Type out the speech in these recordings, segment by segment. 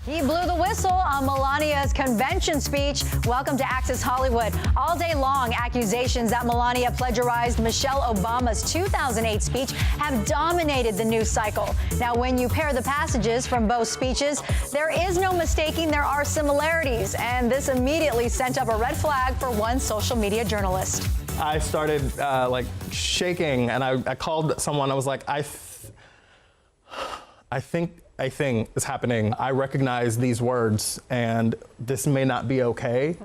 He blew the whistle on Melania's convention speech. Welcome to Access Hollywood. All day long, accusations that Melania plagiarized Michelle Obama's 2008 speech have dominated the news cycle. Now, when you pair the passages from both speeches, there is no mistaking there are similarities, and this immediately sent up a red flag for one social media journalist. I started shaking, and I called someone. I was like, I think a thing is happening. I recognize these words, and this may not be okay.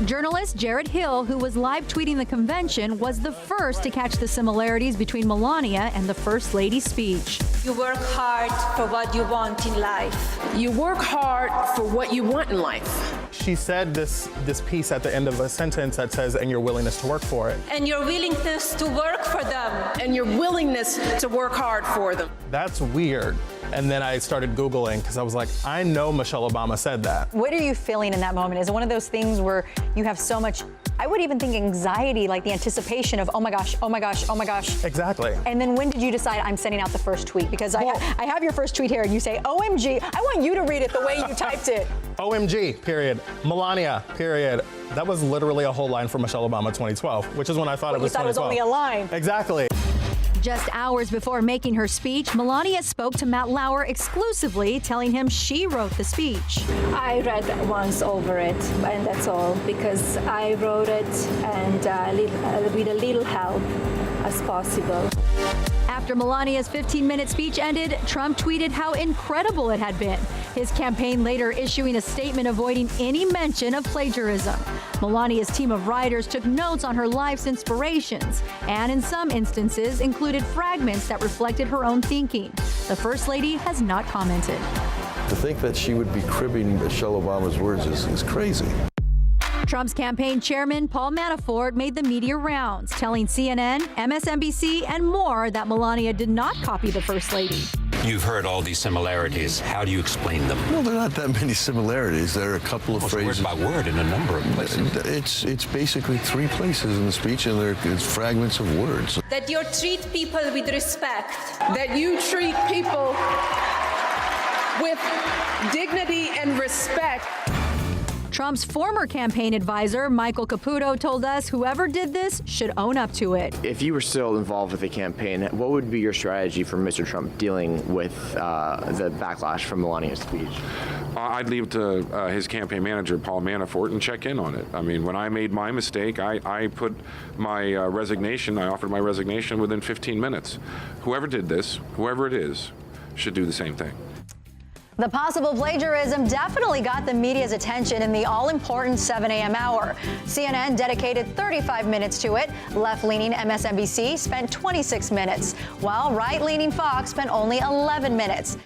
Journalist Jarrett Hill, who was live tweeting the convention, was the first to catch the similarities between Melania and the First Lady's speech. You work hard for what you want in life. You work hard for what you want in life. She said this piece at the end of a sentence that says, and your willingness to work for it. And your willingness to work for them. And your willingness to work hard for them. That's weird. And then I started Googling because I was like, I know Michelle Obama said that. What are you feeling in that moment? Is it one of those things where you have so much, I would even think anxiety, like the anticipation of, oh my gosh, oh my gosh, oh my gosh. Exactly. And then when did you decide I'm sending out the first tweet? Because I have your first tweet here and you say, OMG. I want you to read it the way you typed it. OMG, period. Melania, period. That was literally a whole line from Michelle Obama 2012, which is when I thought it was 2012. You thought it was only a line. Exactly. Just hours before making her speech, Melania spoke to Matt Lauer exclusively, telling him she wrote the speech. I read once over it, and that's all, because I wrote it and with a little help as possible. After Melania's 15-minute speech ended, Trump tweeted how incredible it had been. His campaign later issuing a statement avoiding any mention of plagiarism. Melania's team of writers took notes on her life's inspirations and in some instances included fragments that reflected her own thinking. The First Lady has not commented. To think that she would be cribbing Michelle Obama's words is crazy. Trump's campaign chairman, Paul Manafort, made the media rounds, telling CNN, MSNBC, and more that Melania did not copy the First Lady. You've heard all these similarities. How do you explain them? Well, there are not that many similarities. There are a couple of phrases. Word by word in a number of places. It's basically 3 places in the speech, and it's fragments of words. That you treat people with respect. That you treat people with dignity and respect. Trump's former campaign advisor, Michael Caputo, told us whoever did this should own up to it. If you were still involved with the campaign, what would be your strategy for Mr. Trump dealing with the backlash from Melania's speech? I'd leave it to his campaign manager, Paul Manafort, and check in on it. I mean, when I made my mistake, I put my resignation, I offered my resignation within 15 minutes. Whoever did this, whoever it is, should do the same thing. The possible plagiarism definitely got the media's attention in the all-important 7 a.m. hour. CNN dedicated 35 minutes to it. Left-leaning MSNBC spent 26 minutes, while right-leaning Fox spent only 11 minutes.